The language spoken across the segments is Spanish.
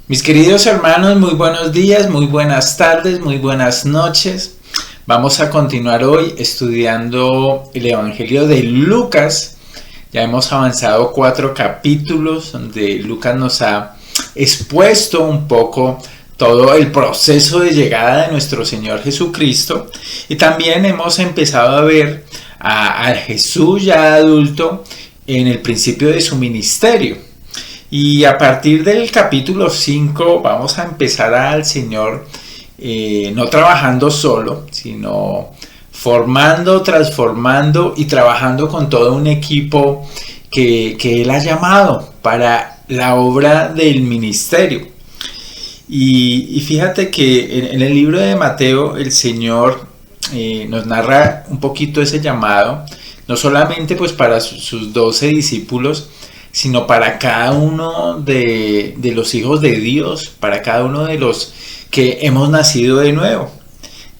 Mis queridos hermanos, muy buenos días, muy buenas tardes, muy buenas noches. Vamos a continuar hoy estudiando el Evangelio de Lucas. Ya hemos avanzado 4 capítulos donde Lucas nos ha expuesto un poco todo el proceso de llegada de nuestro Señor Jesucristo. Y también hemos empezado a ver a Jesús ya adulto en el principio de su ministerio. Y a partir del capítulo 5 vamos a empezar al Señor no trabajando solo, sino formando, transformando y trabajando con todo un equipo que Él ha llamado para la obra del ministerio. Y fíjate que en el libro de Mateo el Señor nos narra un poquito ese llamado, no solamente pues para sus 12 discípulos, sino para cada uno de los hijos de Dios, para cada uno de los que hemos nacido de nuevo.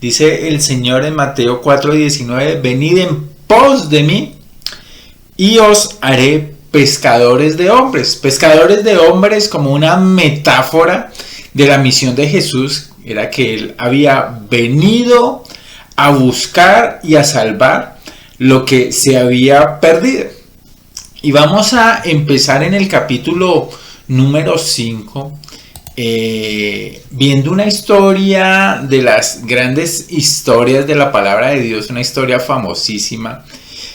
Dice el Señor en Mateo 4:19, venid en pos de mí y os haré pescadores de hombres. Pescadores de hombres como una metáfora de la misión de Jesús, era que Él había venido a buscar y a salvar lo que se había perdido. Y vamos a empezar en el capítulo número 5, viendo una historia de las grandes historias de la palabra de Dios, una historia famosísima,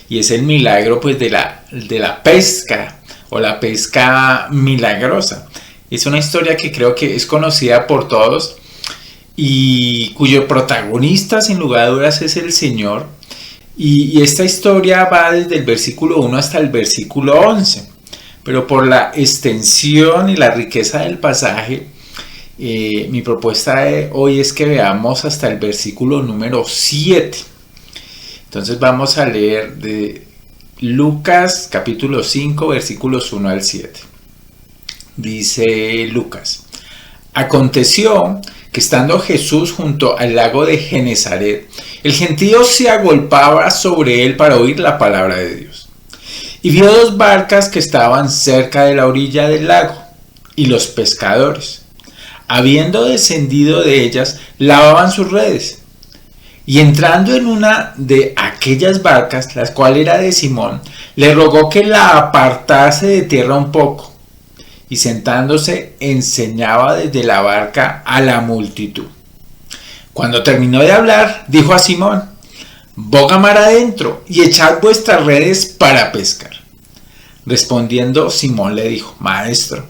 y es el milagro pues de la pesca o la pesca milagrosa. Es una historia que creo que es conocida por todos y cuyo protagonista sin lugar a dudas es el Señor. Y esta historia va desde el versículo 1 hasta el versículo 11, pero por la extensión y la riqueza del pasaje, mi propuesta de hoy es que veamos hasta el versículo número 7. Entonces vamos a leer de Lucas capítulo 5 versículos 1 al 7. Dice Lucas: aconteció que estando Jesús junto al lago de Genesaret, el gentío se agolpaba sobre él para oír la palabra de Dios. Y vio 2 barcas que estaban cerca de la orilla del lago, y los pescadores, habiendo descendido de ellas, lavaban sus redes. Y entrando en una de aquellas barcas, la cual era de Simón, le rogó que la apartase de tierra un poco. Y sentándose enseñaba desde la barca a la multitud. Cuando terminó de hablar, dijo a Simón: boga mar adentro y echad vuestras redes para pescar. Respondiendo Simón le dijo: Maestro,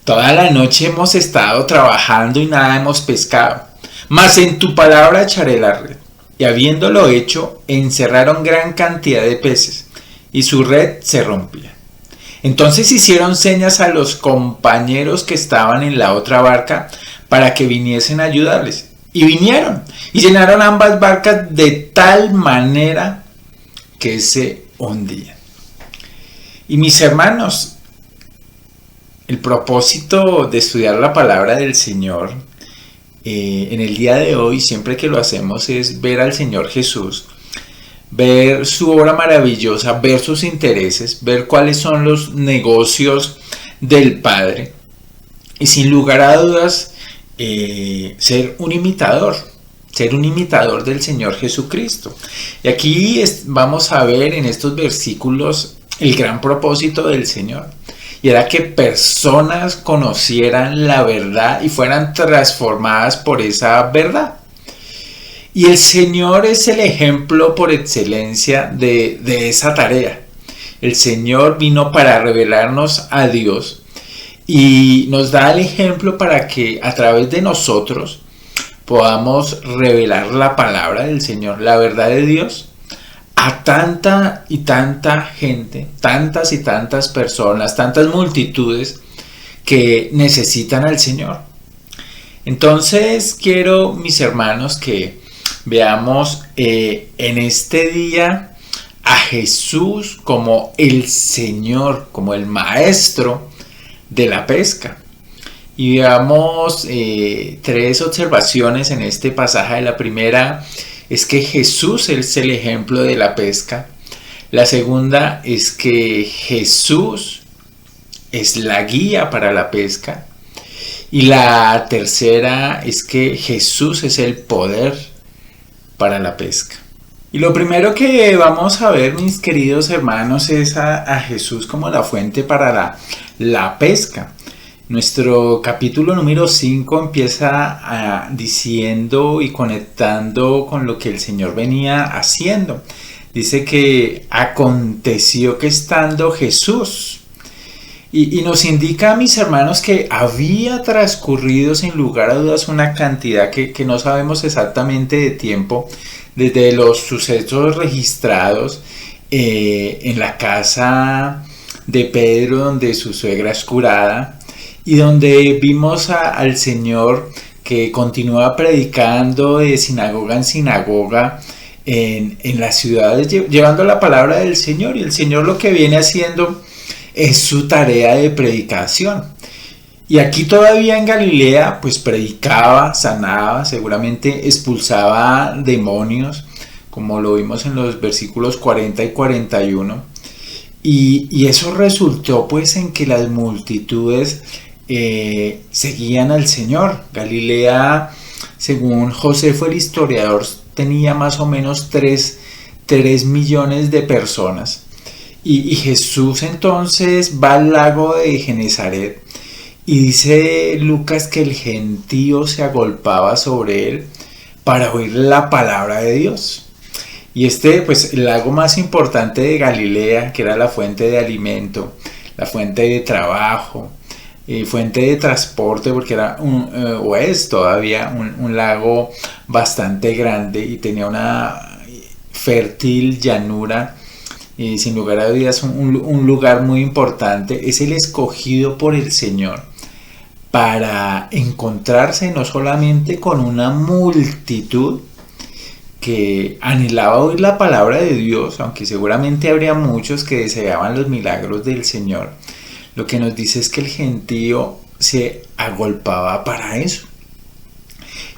toda la noche hemos estado trabajando y nada hemos pescado, mas en tu palabra echaré la red. Y habiéndolo hecho, encerraron gran cantidad de peces, y su red se rompía. Entonces hicieron señas a los compañeros que estaban en la otra barca para que viniesen a ayudarles. Y vinieron y llenaron ambas barcas de tal manera que se hundían. Y mis hermanos, el propósito de estudiar la palabra del Señor en el día de hoy, siempre que lo hacemos, es ver al Señor Jesús, ver su obra maravillosa, ver sus intereses, ver cuáles son los negocios del Padre y sin lugar a dudas ser un imitador del Señor Jesucristo. Y aquí vamos a ver en estos versículos el gran propósito del Señor, y era que personas conocieran la verdad y fueran transformadas por esa verdad. Y el Señor es el ejemplo por excelencia de esa tarea. El Señor vino para revelarnos a Dios y nos da el ejemplo para que a través de nosotros podamos revelar la palabra del Señor, la verdad de Dios, a tanta y tanta gente, tantas y tantas personas, tantas multitudes que necesitan al Señor. Entonces quiero, mis hermanos, que veamos en este día a Jesús como el Señor, como el Maestro de la pesca. Y veamos 3 observaciones en este pasaje. La primera es que Jesús es el ejemplo de la pesca. La segunda es que Jesús es la guía para la pesca. Y la tercera es que Jesús es el poder para la pesca. Y lo primero que vamos a ver, mis queridos hermanos, es a Jesús como la fuente para la pesca. Nuestro capítulo número 5 empieza diciendo y conectando con lo que el Señor venía haciendo. Dice que aconteció que estando Jesús, y nos indica, mis hermanos, que había transcurrido sin lugar a dudas una cantidad que no sabemos exactamente de tiempo, desde los sucesos registrados en la casa de Pedro, donde su suegra es curada, y donde vimos al Señor que continúa predicando de sinagoga en sinagoga en las ciudades, llevando la palabra del Señor. Y el Señor lo que viene haciendo es su tarea de predicación. Y aquí todavía en Galilea pues predicaba, sanaba, seguramente expulsaba demonios, como lo vimos en los versículos 40 y 41. Y eso resultó pues en que las multitudes seguían al Señor. Galilea, según Josefo el historiador, tenía más o menos 3 millones de personas. Y Jesús entonces va al lago de Genesaret y dice Lucas que el gentío se agolpaba sobre él para oír la palabra de Dios. Y pues el lago más importante de Galilea, que era la fuente de alimento, la fuente de trabajo, fuente de transporte, porque era o es todavía un lago bastante grande y tenía una fértil llanura. Sin lugar a dudas un lugar muy importante. Es el escogido por el Señor para encontrarse no solamente con una multitud que anhelaba oír la palabra de Dios, aunque seguramente habría muchos que deseaban los milagros del Señor. Lo que nos dice es que el gentío se agolpaba para eso.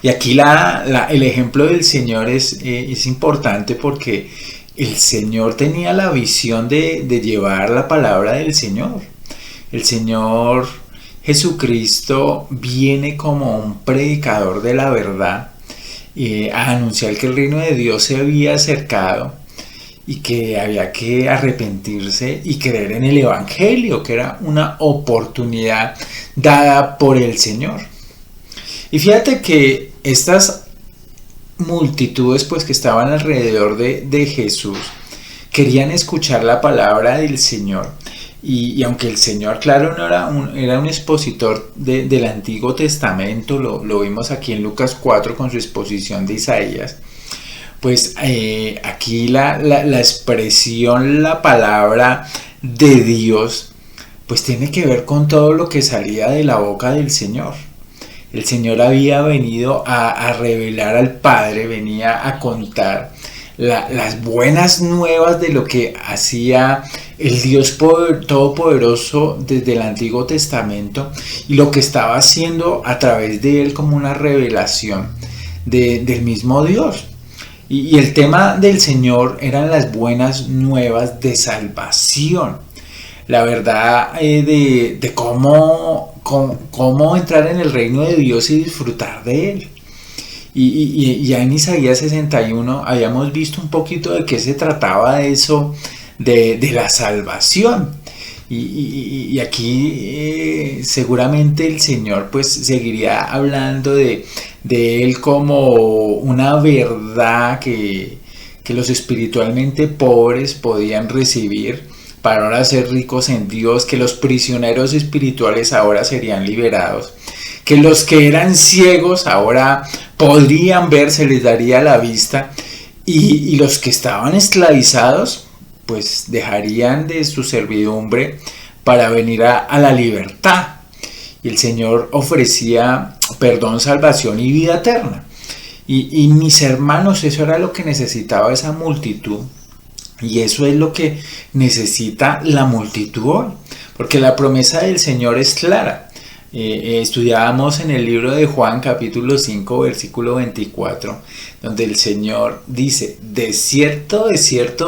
Y aquí el ejemplo del Señor es importante, porque el Señor tenía la visión de llevar la palabra del Señor. El Señor Jesucristo viene como un predicador de la verdad a anunciar que el reino de Dios se había acercado y que había que arrepentirse y creer en el Evangelio, que era una oportunidad dada por el Señor. Y fíjate que estas multitudes pues que estaban alrededor de Jesús querían escuchar la palabra del Señor, y aunque el Señor, claro, no era un expositor del Antiguo Testamento, lo vimos aquí en Lucas 4 con su exposición de Isaías, pues aquí la expresión, la palabra de Dios pues tiene que ver con todo lo que salía de la boca del Señor. El Señor había venido a revelar al Padre, venía a contar las buenas nuevas de lo que hacía el Dios Todopoderoso desde el Antiguo Testamento, y lo que estaba haciendo a través de él como una revelación del mismo Dios. Y el tema del Señor eran las buenas nuevas de salvación. La verdad de cómo entrar en el reino de Dios y disfrutar de él. Y ya en Isaías 61 habíamos visto un poquito de qué se trataba eso de la salvación. Y aquí seguramente el Señor pues seguiría hablando de él como una verdad que los espiritualmente pobres podían recibir para ahora ser ricos en Dios, que los prisioneros espirituales ahora serían liberados, que los que eran ciegos ahora podrían ver, se les daría la vista, y los que estaban esclavizados pues dejarían de su servidumbre para venir a la libertad. Y el Señor ofrecía perdón, salvación y vida eterna. Y mis hermanos, eso era lo que necesitaba esa multitud. Y eso es lo que necesita la multitud hoy, porque la promesa del Señor es clara. Estudiábamos en el libro de Juan capítulo 5 versículo 24, donde el Señor dice: de cierto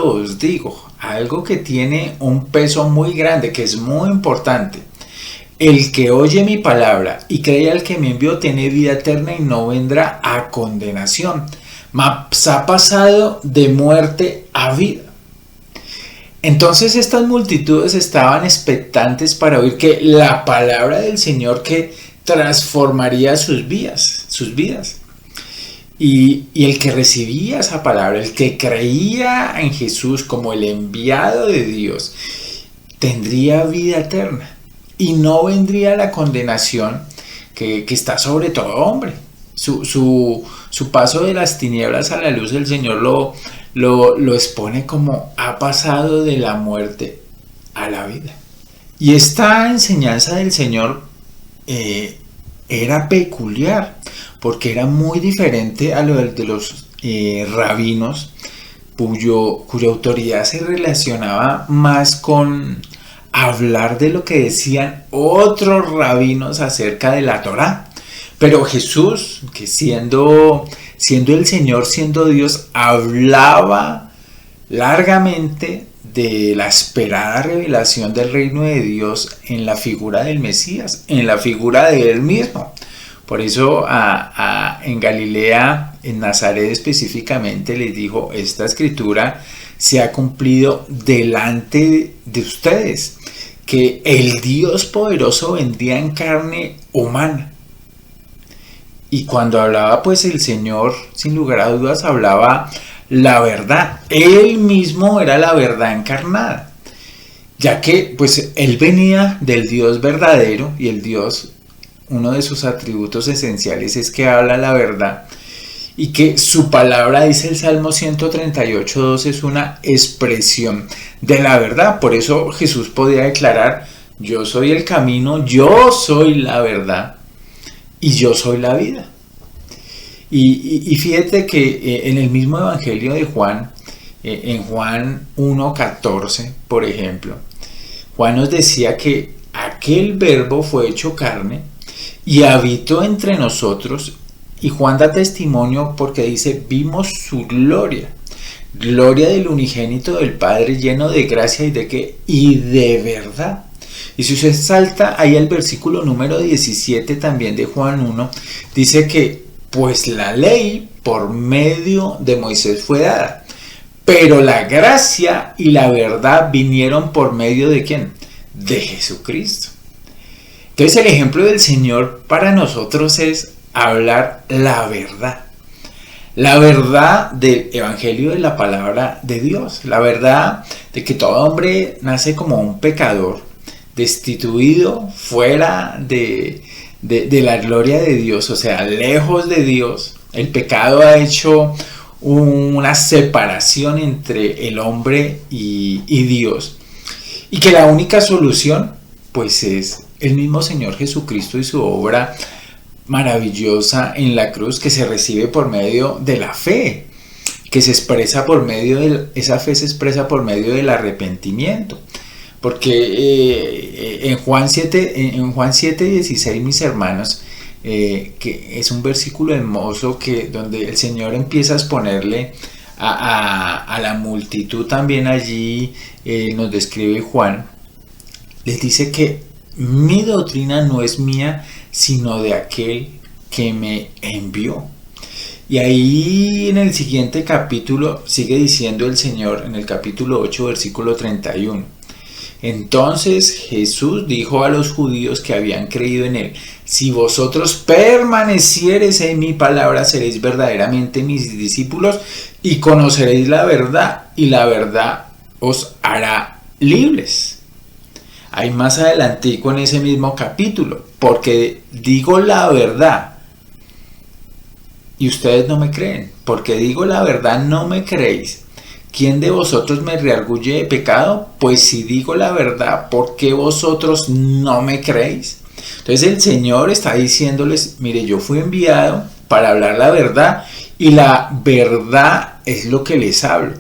os digo, algo que tiene un peso muy grande, que es muy importante. el que oye mi palabra y cree al que me envió tiene vida eterna y no vendrá a condenación, mas ha pasado de muerte a vida. Entonces estas multitudes estaban expectantes para oír que la palabra del Señor que transformaría sus vidas. Y el que recibía esa palabra, el que creía en Jesús como el enviado de Dios, tendría vida eterna y no vendría la condenación que está sobre todo hombre. Su paso de las tinieblas a la luz del Señor lo expone como ha pasado de la muerte a la vida. Y esta enseñanza del Señor era peculiar, porque era muy diferente a lo de los rabinos, cuya autoridad se relacionaba más con hablar de lo que decían otros rabinos acerca de la Torá. Pero Jesús, que siendo el Señor, siendo Dios, hablaba largamente de la esperada revelación del reino de Dios en la figura del Mesías, en la figura de Él mismo. Por eso en Galilea, en Nazaret específicamente, les dijo: esta escritura se ha cumplido delante de ustedes, que el Dios poderoso vendría en carne humana. Y cuando hablaba pues el Señor, sin lugar a dudas, hablaba la verdad. Él mismo era la verdad encarnada, ya que pues Él venía del Dios verdadero, y el Dios, uno de sus atributos esenciales es que habla la verdad, y que su palabra, dice el Salmo 138:2, es una expresión de la verdad. Por eso Jesús podía declarar: yo soy el camino, yo soy la verdad y yo soy la vida. Y fíjate que en el mismo Evangelio de Juan, en Juan 1:14, por ejemplo, Juan nos decía que aquel verbo fue hecho carne y habitó entre nosotros. Y Juan da testimonio porque dice: vimos su gloria, gloria del unigénito del Padre, lleno de gracia y de verdad. Y si usted salta ahí al versículo número 17 también de Juan 1, dice que pues la ley por medio de Moisés fue dada, pero la gracia y la verdad vinieron por medio de ¿quién? De Jesucristo. Entonces el ejemplo del Señor para nosotros es hablar la verdad del evangelio, de la palabra de Dios, la verdad de que todo hombre nace como un pecador, destituido, fuera de la gloria de Dios, o sea, lejos de Dios. El pecado ha hecho una separación entre el hombre y Dios, y que la única solución pues es el mismo Señor Jesucristo y su obra maravillosa en la cruz, que se recibe por medio de la fe, que se expresa por medio esa fe se expresa por medio del arrepentimiento. Porque en Juan 7:16, mis hermanos, que es un versículo hermoso, donde el Señor empieza a exponerle a la multitud también allí, nos describe Juan, les dice que mi doctrina no es mía, sino de aquel que me envió. Y ahí en el siguiente capítulo sigue diciendo el Señor, en el capítulo 8, versículo 31. Entonces Jesús dijo a los judíos que habían creído en él: si vosotros permaneciereis en mi palabra, seréis verdaderamente mis discípulos y conoceréis la verdad, y la verdad os hará libres. Hay más adelantico en ese mismo capítulo: porque digo la verdad y ustedes no me creen, porque digo la verdad no me creéis. ¿Quién de vosotros me reargulle de pecado? Pues si digo la verdad, ¿por qué vosotros no me creéis? Entonces el Señor está diciéndoles: mire, yo fui enviado para hablar la verdad, y la verdad es lo que les hablo.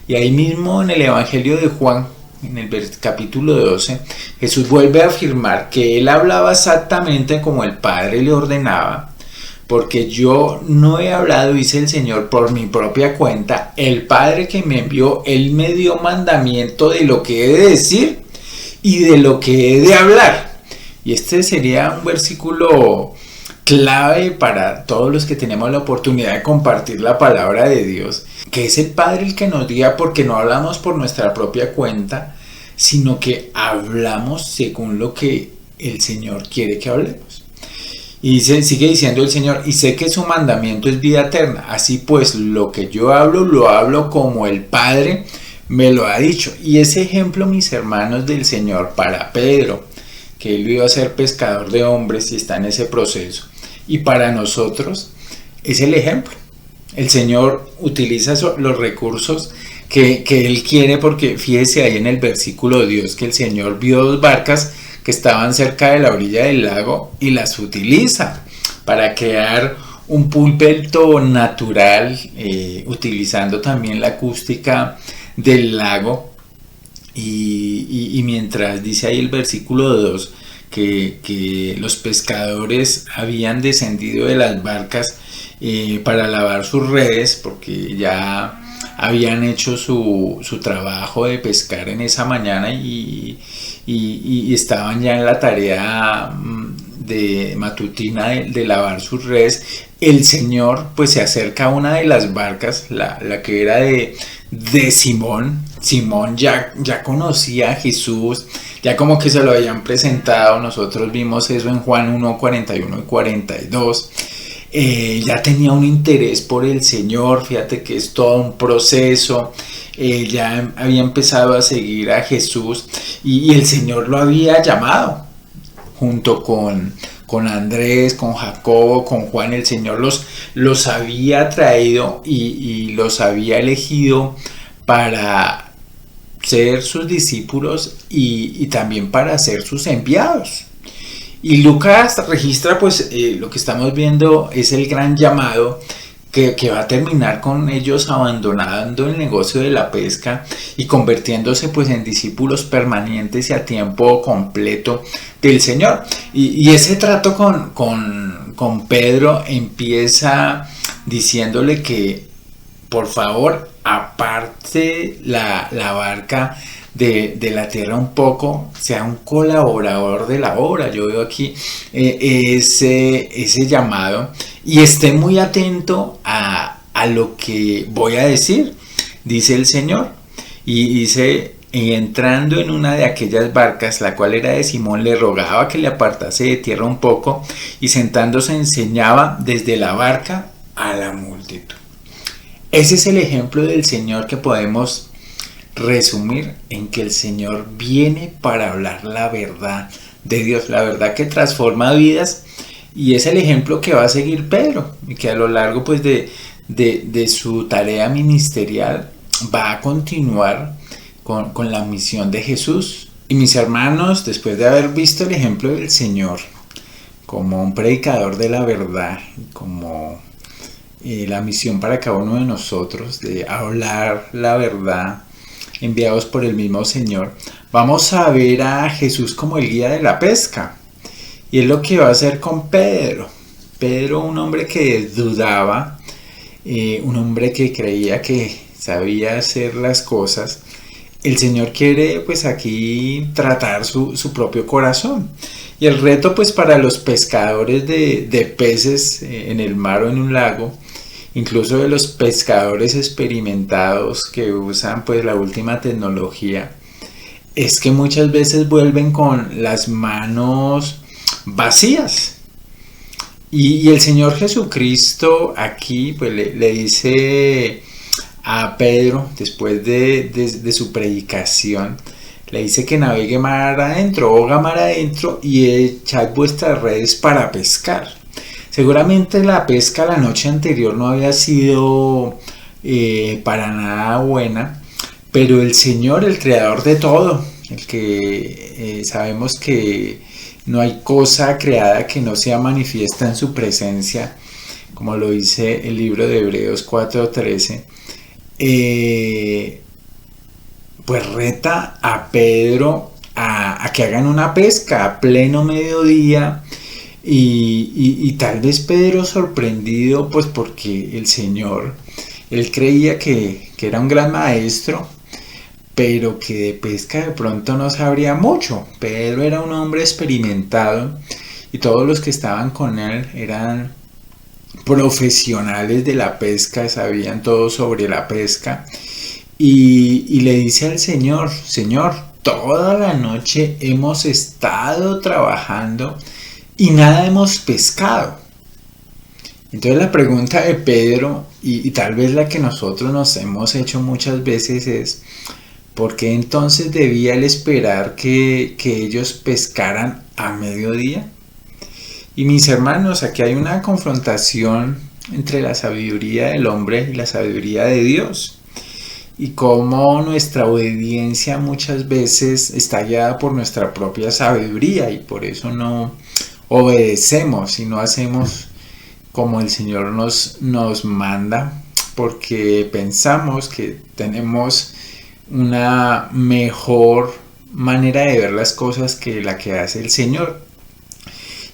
Y ahí mismo en el Evangelio de Juan, en el capítulo 12, Jesús vuelve a afirmar que Él hablaba exactamente como el Padre le ordenaba, porque yo no he hablado, dice el Señor, por mi propia cuenta. El Padre que me envió, Él me dio mandamiento de lo que he de decir y de lo que he de hablar. Y este sería un versículo clave para todos los que tenemos la oportunidad de compartir la palabra de Dios, que es el Padre el que nos guía, porque no hablamos por nuestra propia cuenta, sino que hablamos según lo que el Señor quiere que hablemos. Y sigue diciendo el Señor, y sé que su mandamiento es vida eterna, así pues lo que yo hablo, lo hablo como el Padre me lo ha dicho. Y ese ejemplo, mis hermanos, del Señor para Pedro, que él iba a ser pescador de hombres y está en ese proceso, y para nosotros es el ejemplo. El Señor utiliza los recursos que Él quiere, porque fíjese ahí en el versículo de Dios que el Señor vio 2 barcas que estaban cerca de la orilla del lago y las utiliza para crear un púlpito natural, utilizando también la acústica del lago. Y mientras dice ahí el versículo 2 que los pescadores habían descendido de las barcas para lavar sus redes, porque ya habían hecho su trabajo de pescar en esa mañana y estaban ya en la tarea de matutina de lavar sus redes, el Señor pues se acerca a una de las barcas, la que era de Simón. Simón ya conocía a Jesús, ya como que se lo habían presentado. Nosotros vimos eso en Juan 1, 41 y 42. Ya tenía un interés por el Señor, fíjate que es todo un proceso. Ya había empezado a seguir a Jesús y el Señor lo había llamado junto con Andrés, con Jacobo, con Juan. El Señor los había traído y los había elegido para ser sus discípulos y también para ser sus enviados. Y Lucas registra pues lo que estamos viendo es el gran llamado que va a terminar con ellos abandonando el negocio de la pesca y convirtiéndose pues en discípulos permanentes y a tiempo completo del Señor. Y ese trato con Pedro empieza diciéndole que por favor aparte la barca de la tierra un poco, sea un colaborador de la obra. Yo veo aquí ese llamado y esté muy atento a lo que voy a decir, dice el Señor. Y dice, entrando en una de aquellas barcas, la cual era de Simón, le rogaba que le apartase de tierra un poco, y sentándose enseñaba desde la barca a la multitud. Ese es el ejemplo del Señor que podemos resumir en que el Señor viene para hablar la verdad de Dios, la verdad que transforma vidas, y es el ejemplo que va a seguir Pedro, y que a lo largo pues de su tarea ministerial va a continuar con la misión de Jesús. Y mis hermanos, después de haber visto el ejemplo del Señor como un predicador de la verdad, como la misión para cada uno de nosotros de hablar la verdad, enviados por el mismo Señor, vamos a ver a Jesús como el guía de la pesca. Y es lo que va a hacer con Pedro. Pedro, un hombre que dudaba, un hombre que creía que sabía hacer las cosas. El Señor quiere pues aquí tratar su propio corazón. Y el reto pues para los pescadores de peces en el mar o en un lago, incluso de los pescadores experimentados que usan pues la última tecnología, es que muchas veces vuelven con las manos vacías. Y el Señor Jesucristo aquí pues le dice a Pedro, después de su predicación, le dice que navegue mar adentro, boga mar adentro y echad vuestras redes para pescar. Seguramente la pesca la noche anterior no había sido para nada buena, pero el Señor, el creador de todo, el que sabemos que no hay cosa creada que no sea manifiesta en su presencia, como lo dice el libro de Hebreos 4:13, pues reta a Pedro a que hagan una pesca a pleno mediodía. Y tal vez Pedro sorprendido pues porque el Señor, él creía que era un gran maestro, pero que de pesca de pronto no sabría mucho. Pedro era un hombre experimentado y todos los que estaban con él eran profesionales de la pesca, sabían todo sobre la pesca. Y le dice al Señor: Señor, toda la noche hemos estado trabajando y nada hemos pescado. Entonces la pregunta de Pedro, y tal vez la que nosotros nos hemos hecho muchas veces, es: ¿por qué entonces debía él esperar que ellos pescaran a mediodía? Y mis hermanos, aquí hay una confrontación entre la sabiduría del hombre y la sabiduría de Dios. Y cómo nuestra obediencia muchas veces está guiada por nuestra propia sabiduría y por eso no obedecemos y no hacemos como el Señor nos manda, porque pensamos que tenemos una mejor manera de ver las cosas que la que hace el Señor.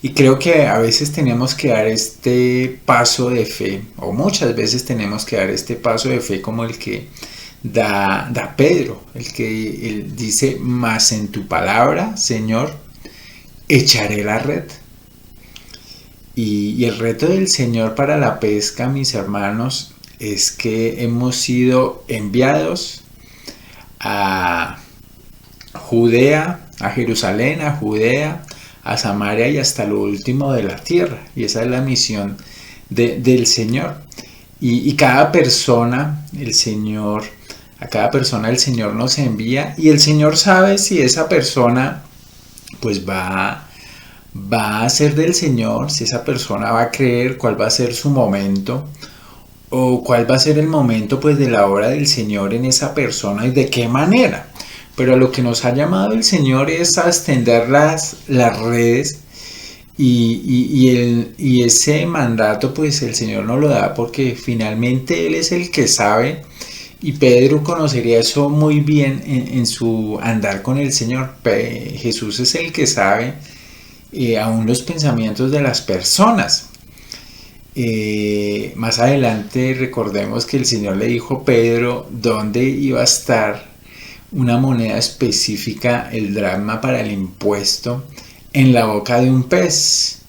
Y creo que a veces tenemos que dar este paso de fe, o muchas veces tenemos que dar este paso de fe como el que da Pedro, el que él dice: mas en tu palabra, Señor, echaré la red. Y el reto del Señor para la pesca, mis hermanos, es que hemos sido enviados a Judea, a Jerusalén, a Judea, a Samaria y hasta lo último de la tierra. Y esa es la misión del Señor. Y cada persona, a cada persona el Señor nos envía, y el Señor sabe si esa persona pues va a ser del Señor, si esa persona va a creer, cuál va a ser su momento, o cuál va a ser el momento pues de la obra del Señor en esa persona y de qué manera. Pero a lo que nos ha llamado el Señor es a extender las redes, y ese mandato pues el Señor nos lo da porque finalmente Él es el que sabe, y Pedro conocería eso muy bien en su andar con el Señor. Jesús es el que sabe aún los pensamientos de las personas. Más adelante recordemos que el Señor le dijo a Pedro dónde iba a estar una moneda específica, el dracma para el impuesto, en la boca de un pez.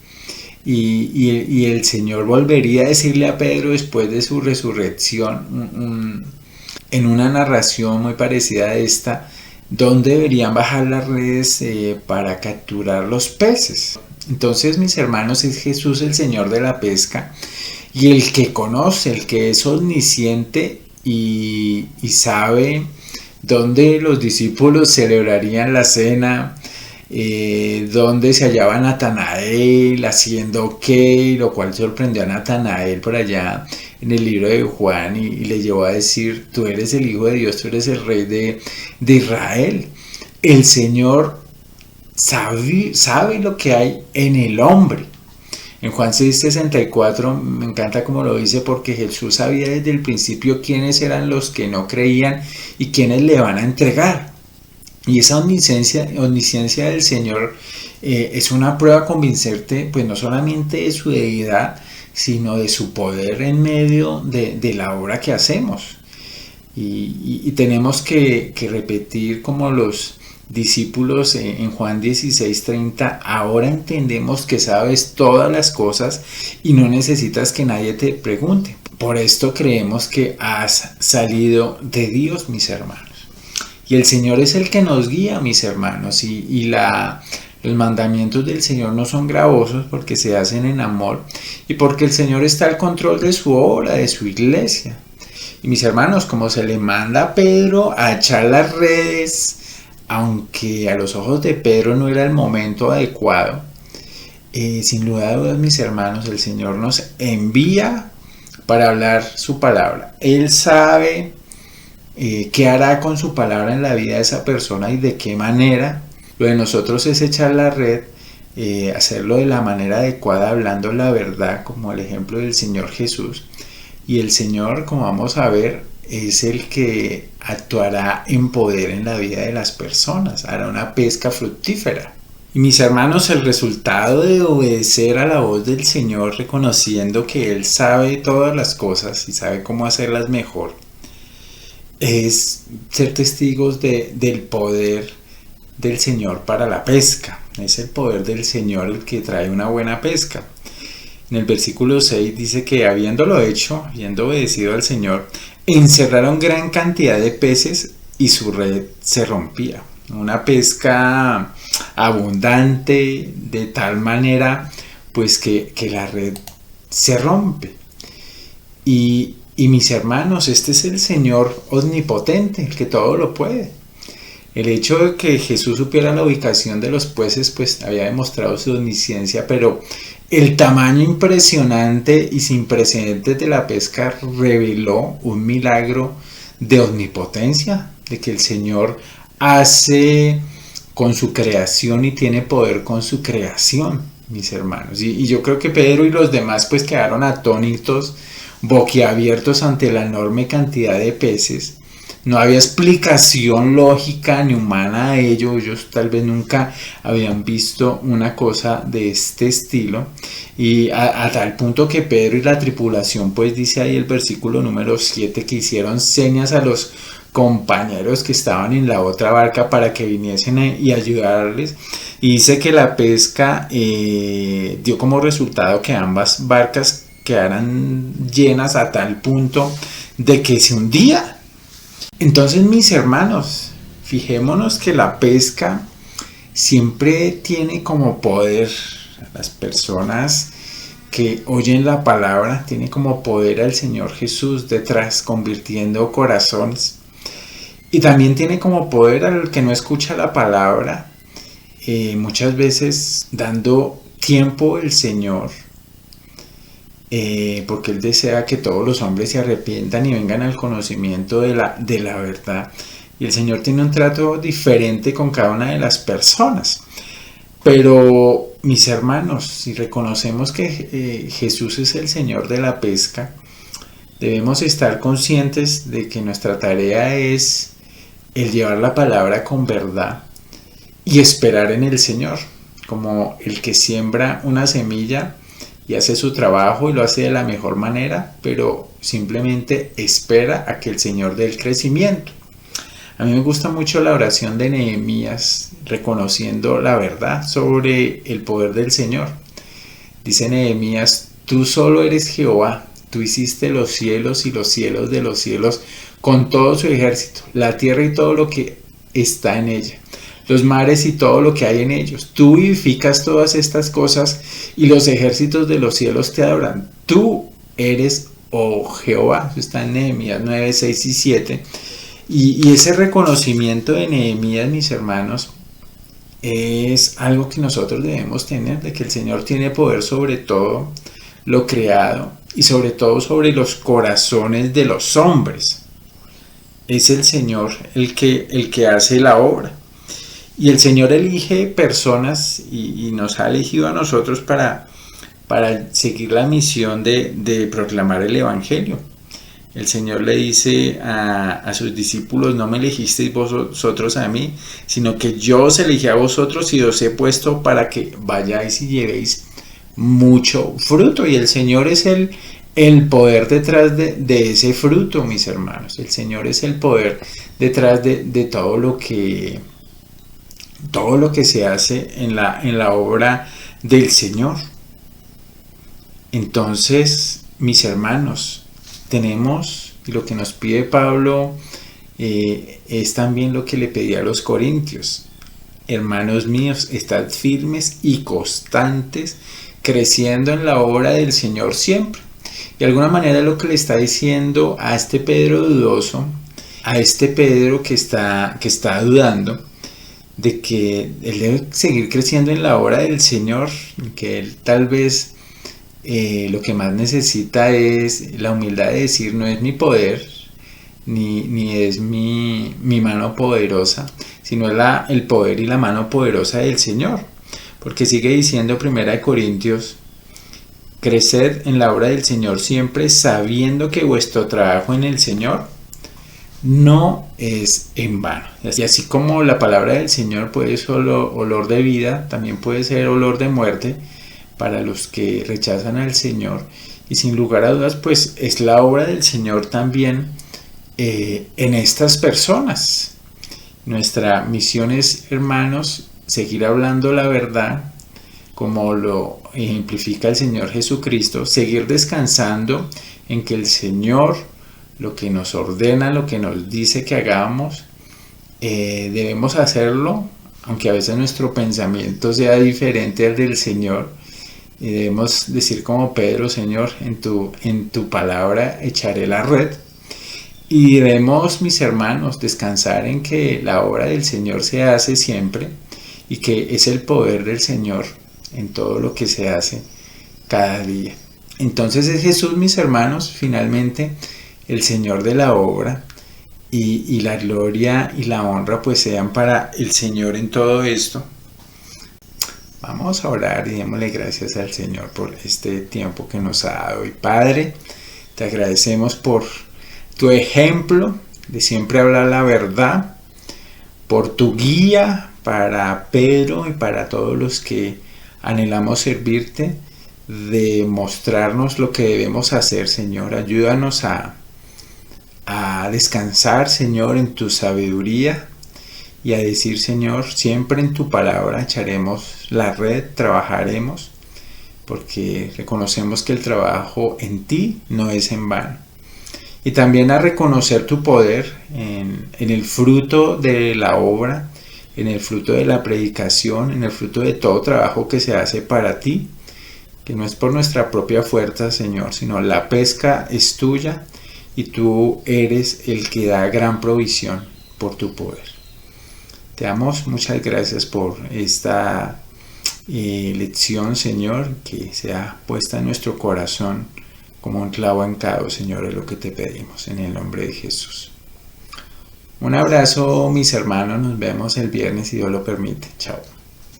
Y el Señor volvería a decirle a Pedro después de su resurrección, en una narración muy parecida a esta, dónde deberían bajar las redes para capturar los peces. Entonces, mis hermanos, es Jesús el Señor de la pesca, y el que conoce, el que es omnisciente y sabe dónde los discípulos celebrarían la cena, dónde se hallaba Natanael, haciendo qué, lo cual sorprendió a Natanael por allá en el libro de Juan, y le llevó a decir: tú eres el Hijo de Dios, tú eres el Rey de Israel. El Señor sabe lo que hay en el hombre. En Juan 6:64 me encanta como lo dice, porque Jesús sabía desde el principio quiénes eran los que no creían y quiénes le van a entregar. Y esa omnisciencia del Señor es una prueba convincente, pues no solamente de su deidad, sino de su poder en medio de la obra que hacemos. Y tenemos que repetir como los discípulos en Juan 16:30: ahora entendemos que sabes todas las cosas y no necesitas que nadie te pregunte. Por esto creemos que has salido de Dios, mis hermanos. Y el Señor es el que nos guía, mis hermanos, y los mandamientos del Señor no son gravosos porque se hacen en amor y porque el Señor está al control de su obra, de su iglesia. Y mis hermanos, como se le manda a Pedro a echar las redes, aunque a los ojos de Pedro no era el momento adecuado, sin lugar a dudas, mis hermanos, el Señor nos envía para hablar su palabra. Él sabe qué hará con su palabra en la vida de esa persona y de qué manera. Lo de nosotros es echar la red, hacerlo de la manera adecuada, hablando la verdad, como el ejemplo del Señor Jesús. Y el Señor, como vamos a ver, es el que actuará en poder en la vida de las personas, hará una pesca fructífera. Y mis hermanos, el resultado de obedecer a la voz del Señor, reconociendo que Él sabe todas las cosas y sabe cómo hacerlas mejor, es ser testigos del poder del Señor para la pesca. Es el poder del Señor el que trae una buena pesca. En el versículo 6 dice que habiéndolo hecho, habiendo obedecido al Señor, encerraron gran cantidad de peces y su red se rompía. Una pesca abundante de tal manera pues que la red se rompe. Y mis hermanos, este es el Señor omnipotente, el que todo lo puede. El hecho de que Jesús supiera la ubicación de los peces pues había demostrado su omnisciencia, pero el tamaño impresionante y sin precedentes de la pesca reveló un milagro de omnipotencia, de que el Señor hace con su creación y tiene poder con su creación, mis hermanos. Y yo creo que Pedro y los demás pues quedaron atónitos, boquiabiertos ante la enorme cantidad de peces. No había explicación lógica ni humana a ello. Ellos tal vez nunca habían visto una cosa de este estilo. Y a tal punto que Pedro y la tripulación, pues dice ahí el versículo número 7, que hicieron señas a los compañeros que estaban en la otra barca para que viniesen y ayudarles. Y dice que la pesca dio como resultado que ambas barcas quedaran llenas a tal punto de que se hundía. Entonces, mis hermanos, fijémonos que la pesca siempre tiene como poder, las personas que oyen la palabra, tiene como poder al Señor Jesús detrás, convirtiendo corazones. Y también tiene como poder al que no escucha la palabra, muchas veces dando tiempo al Señor, porque Él desea que todos los hombres se arrepientan y vengan al conocimiento de la verdad. Y el Señor tiene un trato diferente con cada una de las personas. Pero, mis hermanos, si reconocemos que Jesús es el Señor de la pesca, debemos estar conscientes de que nuestra tarea es el llevar la palabra con verdad y esperar en el Señor, como el que siembra una semilla y hace su trabajo y lo hace de la mejor manera, pero simplemente espera a que el Señor dé el crecimiento. A mí me gusta mucho la oración de Nehemías, reconociendo la verdad sobre el poder del Señor. Dice Nehemías: tú solo eres Jehová, tú hiciste los cielos y los cielos de los cielos con todo su ejército, la tierra y todo lo que está en ella, los mares y todo lo que hay en ellos. Tú vivificas todas estas cosas y los ejércitos de los cielos te adoran. Tú eres, oh Jehová. Eso está en Nehemías 9, 6 y 7. Y ese reconocimiento de Nehemías, mis hermanos, es algo que nosotros debemos tener, de que el Señor tiene poder sobre todo lo creado y sobre todo sobre los corazones de los hombres. Es el Señor el que hace la obra. Y el Señor elige personas y nos ha elegido a nosotros para seguir la misión de proclamar el Evangelio. El Señor le dice a sus discípulos: no me elegisteis vosotros a mí, sino que yo os elegí a vosotros y os he puesto para que vayáis y llevéis mucho fruto. Y el Señor es el poder detrás de ese fruto, mis hermanos. El Señor es el poder detrás de todo lo que se hace en la obra del Señor. Entonces, mis hermanos, tenemos, y lo que nos pide Pablo es también lo que le pedía a los corintios: hermanos míos, estad firmes y constantes, creciendo en la obra del Señor siempre. De alguna manera lo que le está diciendo a este Pedro dudoso, a este Pedro que está dudando, de que él debe seguir creciendo en la obra del Señor, que él tal vez lo que más necesita es la humildad de decir: no es mi poder, ni es mi mano poderosa, sino es el poder y la mano poderosa del Señor. Porque sigue diciendo 1 Corintios: creced en la obra del Señor siempre, sabiendo que vuestro trabajo en el Señor no es en vano. Y así como la palabra del Señor puede ser olor de vida, también puede ser olor de muerte para los que rechazan al Señor. Y sin lugar a dudas, pues es la obra del Señor también en estas personas. Nuestra misión es, hermanos, seguir hablando la verdad, como lo ejemplifica el Señor Jesucristo, seguir descansando en que el Señor, lo que nos ordena, lo que nos dice que hagamos, debemos hacerlo, aunque a veces nuestro pensamiento sea diferente al del Señor. Y debemos decir como Pedro: Señor, en tu palabra echaré la red. Y debemos, mis hermanos, descansar en que la obra del Señor se hace siempre y que es el poder del Señor en todo lo que se hace cada día. Entonces es Jesús, mis hermanos, finalmente el Señor de la obra, y la gloria y la honra pues sean para el Señor en todo esto. Vamos a orar y démosle gracias al Señor por este tiempo que nos ha dado. Y Padre, te agradecemos por tu ejemplo de siempre hablar la verdad, por tu guía para Pedro y para todos los que anhelamos servirte, de mostrarnos lo que debemos hacer, Señor. Ayúdanos a descansar, Señor, en tu sabiduría y a decir, Señor, siempre en tu palabra echaremos la red, trabajaremos, porque reconocemos que el trabajo en ti no es en vano. Y también a reconocer tu poder en el fruto de la obra, en el fruto de la predicación, en el fruto de todo trabajo que se hace para ti, que no es por nuestra propia fuerza, Señor, sino la pesca es tuya y tú eres el que da gran provisión por tu poder. Te damos muchas gracias por esta lección, Señor, que sea puesta en nuestro corazón como un clavo encado, Señor, es lo que te pedimos en el nombre de Jesús. Un abrazo, mis hermanos, nos vemos el viernes si Dios lo permite. Chao.